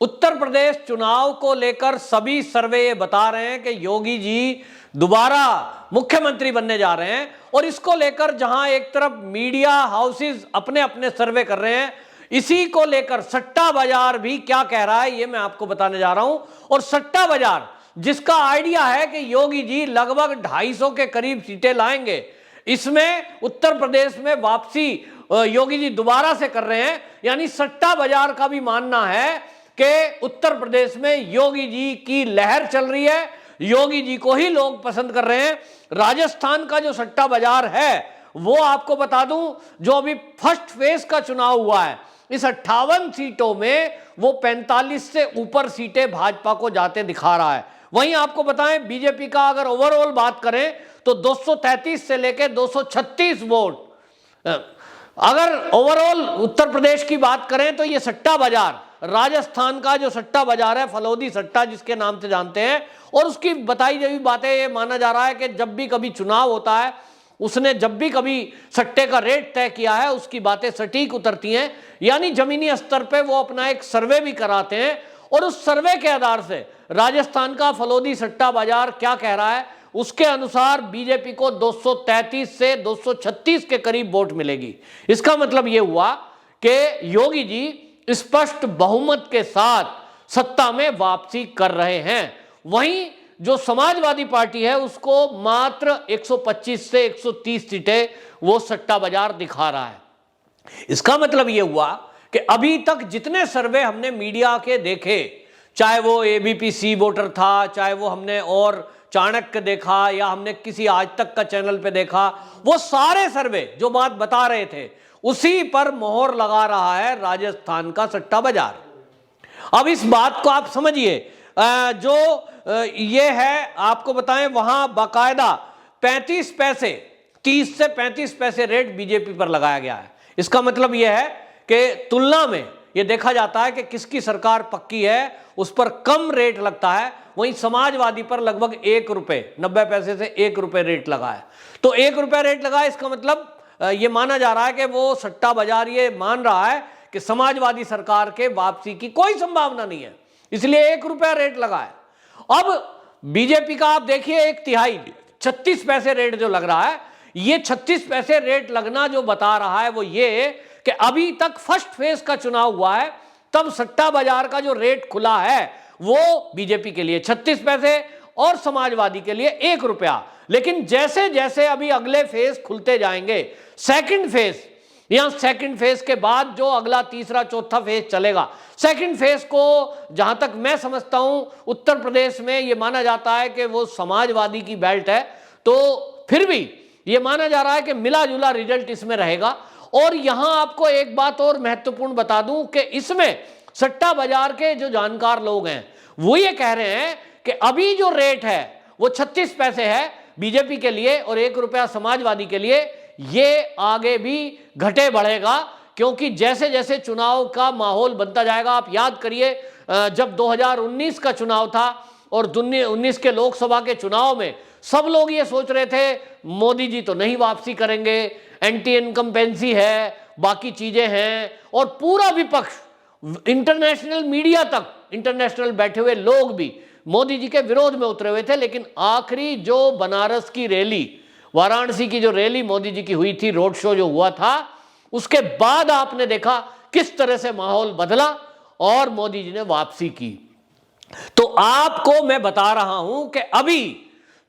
उत्तर प्रदेश चुनाव को लेकर सभी सर्वे ये बता रहे हैं कि योगी जी दोबारा मुख्यमंत्री बनने जा रहे हैं। और इसको लेकर जहां एक तरफ मीडिया हाउसेस अपने अपने सर्वे कर रहे हैं, इसी को लेकर सट्टा बाजार भी क्या कह रहा है ये मैं आपको बताने जा रहा हूं। और सट्टा बाजार जिसका आइडिया है कि योगी जी लगभग 250 के करीब सीटें लाएंगे, इसमें उत्तर प्रदेश में वापसी योगी जी दोबारा से कर रहे हैं। यानी सट्टा बाजार का भी मानना है कि उत्तर प्रदेश में योगी जी की लहर चल रही है, योगी जी को ही लोग पसंद कर रहे हैं। राजस्थान का जो सट्टा बाजार है वो आपको बता दूं, जो अभी फर्स्ट फेज का चुनाव हुआ है, इस 58 सीटों में वो 45 से ऊपर सीटें भाजपा को जाते दिखा रहा है। वहीं आपको बताएं बीजेपी का अगर ओवरऑल बात करें तो 233 से लेकर 236 वोट। अगर ओवरऑल उत्तर प्रदेश की बात करें तो ये सट्टा बाजार, राजस्थान का जो सट्टा बाजार है, फलोदी सट्टा जिसके नाम से जानते हैं, और उसकी बताई गई बातें ये माना जा रहा है कि जब भी कभी चुनाव होता है, उसने जब भी कभी सट्टे का रेट तय किया है, उसकी बातें सटीक उतरती हैं। यानी जमीनी स्तर पे वो अपना एक सर्वे भी कराते हैं और उस सर्वे के आधार से राजस्थान का फलोदी सट्टा बाजार क्या कह रहा है, उसके अनुसार बीजेपी को 233 से 236 के करीब वोट मिलेगी। इसका मतलब यह हुआ कि योगी जी स्पष्ट बहुमत के साथ सत्ता में वापसी कर रहे हैं। वहीं जो समाजवादी पार्टी है उसको मात्र 125 से 130 सीटें वो सट्टा बाजार दिखा रहा है। इसका मतलब यह हुआ कि अभी तक जितने सर्वे हमने मीडिया के देखे, चाहे वो एबीपी सी वोटर था, चाहे वो हमने और चाणक्य देखा या हमने किसी आज तक का चैनल पे देखा, वो सारे सर्वे जो बात बता रहे थे उसी पर मोहर लगा रहा है राजस्थान का सट्टा बाजार। अब इस बात को आप समझिए, जो ये है आपको बताएं, वहां बाकायदा 35 पैसे 30 से 35 पैसे रेट बीजेपी पर लगाया गया है। इसका मतलब यह है कि तुलना में यह देखा जाता है कि किसकी सरकार पक्की है उस पर कम रेट लगता है। वहीं समाजवादी पर लगभग 1 रुपए 90 पैसे से 1 रुपए रेट लगा है। तो 1 रुपया रेट लगा है, इसका मतलब यह माना जा रहा है कि वो सट्टा बाजार ये मान रहा है कि समाजवादी सरकार के वापसी की कोई संभावना नहीं है, इसलिए 1 रुपया रेट लगा है। अब बीजेपी का आप देखिए 1/3 36 पैसे रेट जो लग रहा है, ये 36 पैसे रेट लगना जो बता रहा है वो ये कि अभी तक फर्स्ट फेज का चुनाव हुआ है, तब सट्टा बाजार का जो रेट खुला है वो बीजेपी के लिए 36 पैसे और समाजवादी के लिए 1 रुपया। लेकिन जैसे जैसे अभी अगले फेज खुलते जाएंगे, सेकंड फेज या सेकंड फेज के बाद जो अगला तीसरा चौथा फेज चलेगा, सेकंड फेज को जहां तक मैं समझता हूं उत्तर प्रदेश में यह माना जाता है कि वो समाजवादी की बेल्ट है, तो फिर भी यह माना जा रहा है कि मिला जुला रिजल्ट इसमें रहेगा। और यहां आपको एक बात और महत्वपूर्ण बता दूं कि इसमें सट्टा बाजार के जो जानकार लोग हैं वो ये कह रहे हैं कि अभी जो रेट है वो 36 पैसे है बीजेपी के लिए और 1 रुपया समाजवादी के लिए, ये आगे भी घटे बढ़ेगा, क्योंकि जैसे जैसे चुनाव का माहौल बनता जाएगा। आप याद करिए जब 2019 का चुनाव था और 2019 के लोकसभा के चुनाव में सब लोग ये सोच रहे थे मोदी जी तो नहीं वापसी करेंगे, एंटी इनकम्पेंसी है, बाकी चीजें हैं, और पूरा विपक्ष, इंटरनेशनल मीडिया तक, इंटरनेशनल बैठे हुए लोग भी मोदी जी के विरोध में उतरे हुए थे। लेकिन आखिरी जो बनारस की रैली, वाराणसी की जो रैली मोदी जी की हुई थी, रोड शो जो हुआ था, उसके बाद आपने देखा किस तरह से माहौल बदला और मोदी जी ने वापसी की। तो आपको मैं बता रहा हूं कि अभी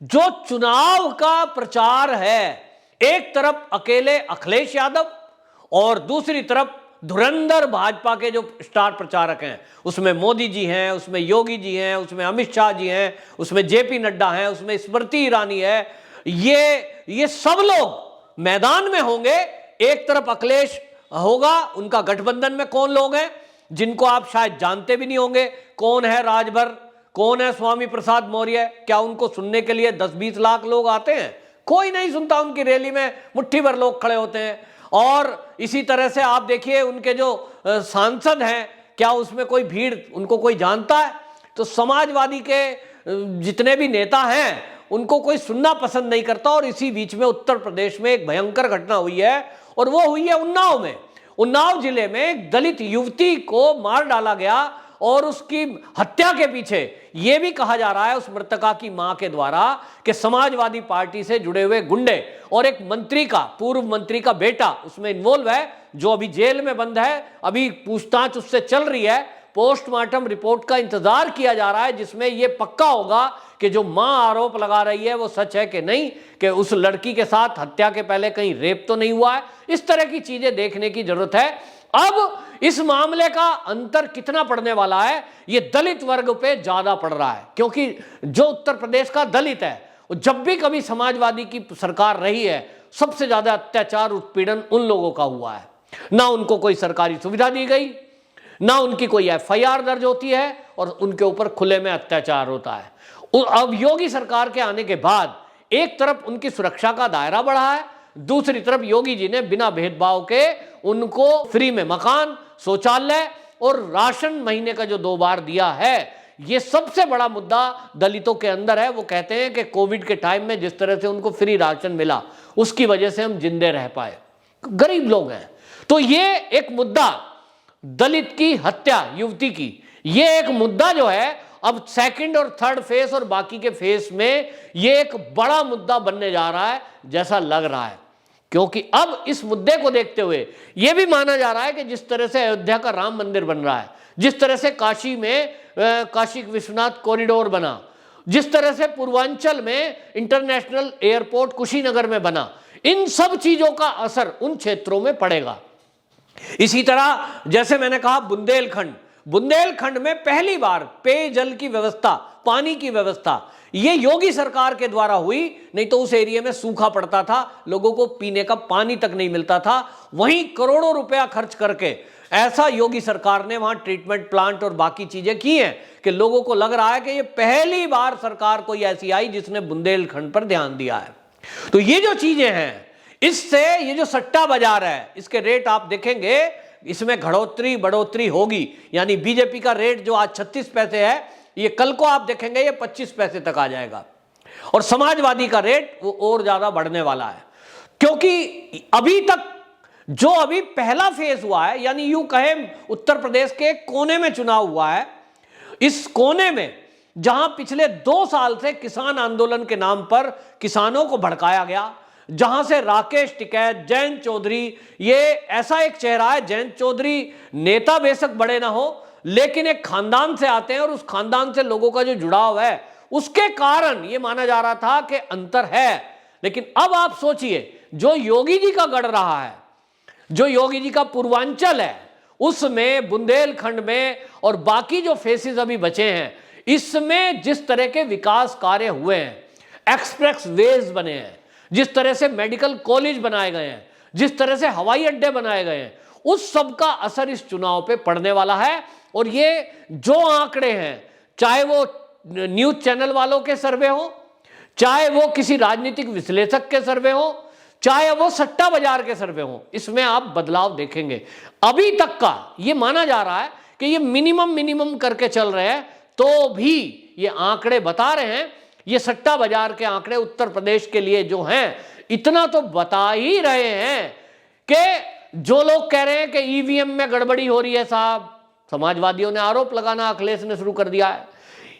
जो चुनाव का प्रचार है, एक तरफ अकेले अखिलेश यादव और दूसरी तरफ धुरंधर भाजपा के जो स्टार प्रचारक हैं, उसमें मोदी जी हैं, उसमें योगी जी हैं, उसमें अमित शाह जी हैं, उसमें जेपी नड्डा हैं, उसमें स्मृति ईरानी है, ये सब लोग मैदान में होंगे। एक तरफ अखिलेश होगा, उनका गठबंधन में कौन लोग हैं जिनको आप शायद जानते भी नहीं होंगे, कौन है राजभर, कौन है स्वामी प्रसाद मौर्य, क्या उनको सुनने के लिए 10-20 लाख लोग आते हैं? कोई नहीं सुनता, उनकी रैली में मुट्ठी भर लोग खड़े होते हैं। और इसी तरह से आप देखिए उनके जो सांसद हैं, क्या उसमें कोई भीड़ उनको कोई जानता है? तो समाजवादी के जितने भी नेता हैं उनको कोई सुनना पसंद नहीं करता। और इसी बीच में उत्तर प्रदेश में एक भयंकर घटना हुई है और वो हुई है उन्नाव में। उन्नाव जिले में एक दलित युवती को मार डाला गया और उसकी हत्या के पीछे यह भी कहा जा रहा है उस मृतका की मां के द्वारा कि समाजवादी पार्टी से जुड़े हुए गुंडे और एक मंत्री का, पूर्व मंत्री का बेटा उसमें इन्वॉल्व है, जो अभी जेल में बंद है, अभी पूछताछ उससे चल रही है। पोस्टमार्टम रिपोर्ट का इंतजार किया जा रहा है जिसमें यह पक्का होगा कि जो मां आरोप लगा रही है वो सच है कि नहीं, कि उस लड़की के साथ हत्या के पहले कहीं रेप तो नहीं हुआ है। इस तरह की चीजें देखने की जरूरत है। अब इस मामले का अंतर कितना पड़ने वाला है, ये दलित वर्ग पे ज्यादा पड़ रहा है, क्योंकि जो उत्तर प्रदेश का दलित है, जब भी कभी समाजवादी की सरकार रही है, सबसे ज्यादा अत्याचार उत्पीड़न उन लोगों का हुआ है। ना उनको कोई सरकारी सुविधा दी गई, ना उनकी कोई एफआईआर दर्ज होती है, और उनके ऊपर खुले में अत्याचार होता है। अब योगी सरकार के आने के बाद एक तरफ उनकी सुरक्षा का दायरा बढ़ा है, दूसरी तरफ योगी जी ने बिना भेदभाव के उनको फ्री में मकान, शौचालय और राशन महीने का जो 2 बार दिया है। ये सबसे बड़ा मुद्दा दलितों के अंदर है। वो कहते हैं कि कोविड के टाइम में जिस तरह से उनको फ्री राशन मिला, उसकी वजह से हम जिंदे रह पाए। गरीब लोग हैं। तो ये एक मुद्दा, दलित की हत्या युवती की, ये एक मुद्दा जो है अब सेकंड और थर्ड फेस और बाकी के फेस में ये एक बड़ा मुद्दा बनने जा रहा है जैसा लग रहा है। क्योंकि अब इस मुद्दे को देखते हुए यह भी माना जा रहा है कि जिस तरह से अयोध्या का राम मंदिर बन रहा है, जिस तरह से काशी में काशी विश्वनाथ कॉरिडोर बना, जिस तरह से पूर्वांचल में इंटरनेशनल एयरपोर्ट कुशीनगर में बना, इन सब चीजों का असर उन क्षेत्रों में पड़ेगा। इसी तरह जैसे मैंने कहा बुंदेलखंड में पहली बार पेयजल की व्यवस्था, पानी की व्यवस्था ये योगी सरकार के द्वारा हुई। नहीं तो उस एरिया में सूखा पड़ता था, लोगों को पीने का पानी तक नहीं मिलता था। वहीं करोड़ों रुपया खर्च करके ऐसा योगी सरकार ने वहां ट्रीटमेंट प्लांट और बाकी चीजें की हैं कि लोगों को लग रहा है कि ये पहली बार सरकार कोई ऐसी आई जिसने बुंदेलखंड पर ध्यान दिया है। तो ये जो चीजें हैं, इससे ये जो सट्टा बाजार है, इसके रेट आप देखेंगे, इसमें बढ़ोतरी होगी। यानी बीजेपी का रेट जो आज 36 पैसे है, ये कल को आप देखेंगे ये 25 पैसे तक आ जाएगा। और समाजवादी का रेट वो और ज्यादा बढ़ने वाला है, क्योंकि अभी पहला फेज हुआ है, यानी यूं कहें उत्तर प्रदेश के कोने में चुनाव हुआ है। इस कोने में जहां पिछले 2 साल से किसान आंदोलन के नाम पर किसानों को भड़काया गया, जहां से राकेश टिकैत, जयंत चौधरी, ये ऐसा एक चेहरा है, जयंत चौधरी नेता बेशक बड़े ना हो, लेकिन एक खानदान से आते हैं और उस खानदान से लोगों का जो जुड़ाव है, उसके कारण यह माना जा रहा था कि अंतर है। लेकिन अब आप सोचिए, जो योगी जी का गढ़ रहा है, जो योगी जी का पूर्वांचल है, उसमें बुंदेलखंड में और बाकी जो फेसेस अभी बचे हैं, इसमें जिस तरह के विकास कार्य हुए हैं, एक्सप्रेस वेज बने हैं, जिस तरह से मेडिकल कॉलेज बनाए गए हैं, जिस तरह से हवाई अड्डे बनाए गए हैं, उस सब का असर इस चुनाव पे पड़ने वाला है। और ये जो आंकड़े हैं, चाहे वो न्यूज चैनल वालों के सर्वे हो, चाहे वो किसी राजनीतिक विश्लेषक के सर्वे हो, चाहे वो सट्टा बाजार के सर्वे हो, इसमें आप बदलाव देखेंगे। अभी तक का ये माना जा रहा है कि ये मिनिमम करके चल रहे हैं, तो भी ये आंकड़े बता रहे हैं, ये सट्टा बाजार के आंकड़े उत्तर प्रदेश के लिए जो हैं, इतना तो बता ही रहे हैं कि जो लोग कह रहे हैं कि ईवीएम में गड़बड़ी हो रही है, साहब समाजवादियों ने आरोप लगाना अखिलेश ने शुरू कर दिया है,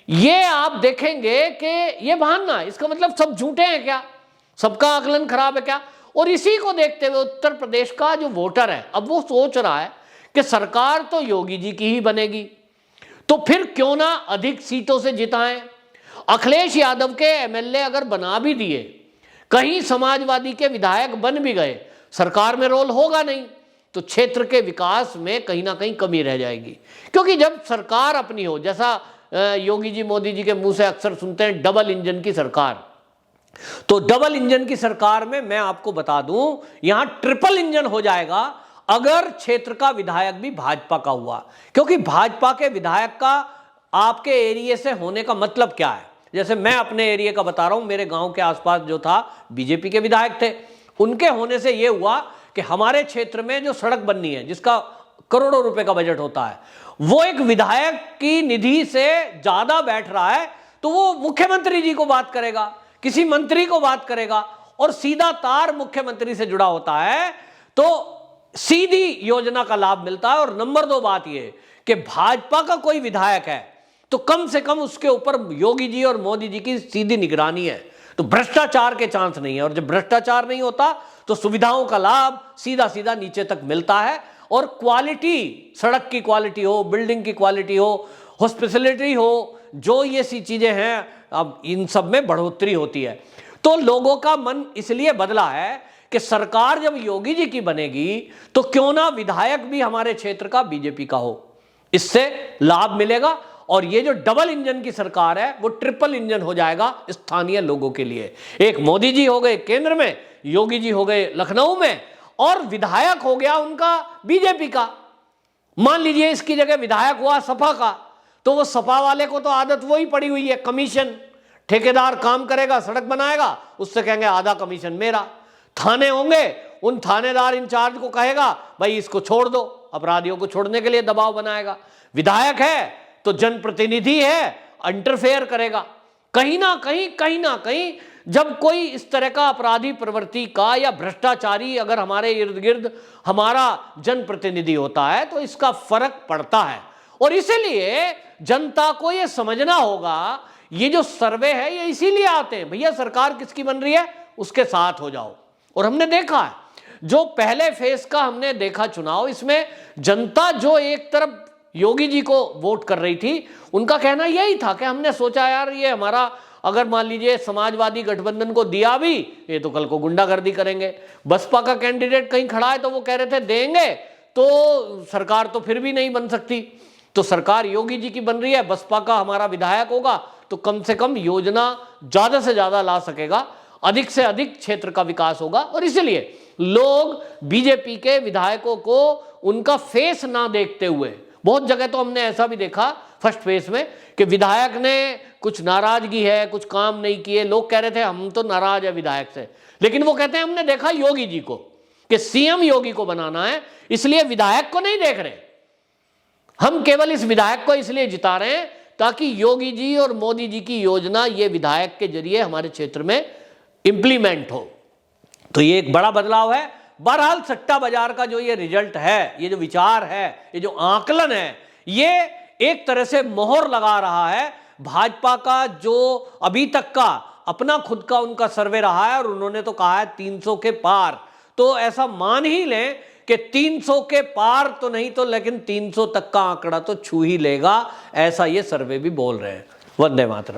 ये आप देखेंगे कि ये बहाना, इसका मतलब सब झूठे हैं क्या, सबका आकलन खराब है क्या। और इसी को देखते हुए उत्तर प्रदेश का जो वोटर है, अब वो सोच रहा है कि सरकार तो योगी जी की ही बनेगी, तो फिर क्यों ना अधिक सीटों से जिताएं। अखिलेश यादव के एमएलए अगर बना भी दिए, कहीं समाजवादी के विधायक बन भी गए, सरकार में रोल होगा नहीं, तो क्षेत्र के विकास में कहीं ना कहीं कमी रह जाएगी। क्योंकि जब सरकार अपनी हो, जैसा योगी जी मोदी जी के मुंह से अक्सर सुनते हैं डबल इंजन की सरकार, तो डबल इंजन की सरकार में मैं आपको बता दूं, यहां ट्रिपल इंजन हो जाएगा अगर क्षेत्र का विधायक भी भाजपा का हुआ। क्योंकि भाजपा के विधायक का आपके एरिया से होने का मतलब क्या है, जैसे मैं अपने एरिया का बता रहा हूं, मेरे गांव के आसपास जो था बीजेपी के विधायक थे, उनके होने से यह हुआ कि हमारे क्षेत्र में जो सड़क बननी है, जिसका करोड़ों रुपए का बजट होता है, वो एक विधायक की निधि से ज्यादा बैठ रहा है, तो वो मुख्यमंत्री जी को बात करेगा, किसी मंत्री को बात करेगा, और सीधा तार मुख्यमंत्री से जुड़ा होता है, तो सीधी योजना का लाभ मिलता है। और नंबर 2 बात यह कि भाजपा का कोई विधायक है तो कम से कम उसके ऊपर योगी जी और मोदी जी की सीधी निगरानी है, तो भ्रष्टाचार के चांस नहीं है। और जब भ्रष्टाचार नहीं होता तो सुविधाओं का लाभ सीधा सीधा नीचे तक मिलता है, और क्वालिटी, सड़क की क्वालिटी हो, बिल्डिंग की क्वालिटी हो, हॉस्पिटलिटी हो, जो ये सी चीजें हैं, अब इन सब में बढ़ोतरी होती है। तो लोगों का मन इसलिए बदला है कि सरकार जब योगी जी की बनेगी तो क्यों ना विधायक भी हमारे क्षेत्र का बीजेपी का हो, इससे लाभ मिलेगा। और ये जो डबल इंजन की सरकार है वो ट्रिपल इंजन हो जाएगा स्थानीय लोगों के लिए। एक मोदी जी हो गए केंद्र में, योगी जी हो गए लखनऊ में, और विधायक हो गया उनका बीजेपी का। मान लीजिए इसकी जगह विधायक हुआ सपा का, तो वो सपा वाले को तो आदत वही पड़ी हुई है, कमीशन। ठेकेदार काम करेगा, सड़क बनाएगा, उससे कहेंगे आधा कमीशन मेरा। थाने होंगे, उन थानेदार इंचार्ज को कहेगा भाई इसको छोड़ दो, अपराधियों को छोड़ने के लिए दबाव बनाएगा। विधायक है तो जनप्रतिनिधि है, इंटरफेयर करेगा। कहीं ना कहीं जब कोई इस तरह का अपराधी प्रवृत्ति का या भ्रष्टाचारी अगर हमारे इर्द गिर्द हमारा जनप्रतिनिधि होता है तो इसका फर्क पड़ता है। और इसीलिए जनता को यह समझना होगा, ये जो सर्वे है ये इसीलिए आते हैं, भैया सरकार किसकी बन रही है उसके साथ हो जाओ। और हमने देखा है जो पहले फेज का हमने देखा चुनाव, इसमें जनता जो एक तरफ योगी जी को वोट कर रही थी, उनका कहना यही था कि हमने सोचा यार ये हमारा, अगर मान लीजिए समाजवादी गठबंधन को दिया भी, ये तो कल को गुंडागर्दी करेंगे। बसपा का कैंडिडेट कहीं खड़ा है तो वो कह रहे थे देंगे तो सरकार तो फिर भी नहीं बन सकती। तो सरकार योगी जी की बन रही है, बसपा का हमारा विधायक होगा तो कम से कम योजना ज्यादा से ज्यादा ला सकेगा, अधिक से अधिक क्षेत्र का विकास होगा। और इसलिए लोग बीजेपी के विधायकों को उनका फेस ना देखते हुए, बहुत जगह तो हमने ऐसा भी देखा फर्स्ट फेज में कि विधायक ने कुछ नाराजगी है, कुछ काम नहीं किए, लोग कह रहे थे हम तो नाराज है विधायक से, लेकिन वो कहते हैं हमने देखा योगी जी को कि सीएम योगी को बनाना है, इसलिए विधायक को नहीं देख रहे, हम केवल इस विधायक को इसलिए जिता रहे हैं ताकि योगी जी और मोदी जी की योजना ये विधायक के जरिए हमारे क्षेत्र में इंप्लीमेंट हो। तो ये एक बड़ा बदलाव है। बहरहाल सट्टा बाजार का जो ये रिजल्ट है, ये जो विचार है, ये जो आकलन है, ये एक तरह से मोहर लगा रहा है भाजपा का जो अभी तक का अपना खुद का उनका सर्वे रहा है। और उन्होंने तो कहा है 300 के पार, तो ऐसा मान ही लें कि 300 के पार तो नहीं तो लेकिन 300 तक का आंकड़ा तो छू ही लेगा, ऐसा ये सर्वे भी बोल रहे हैं। वंदे मातरम।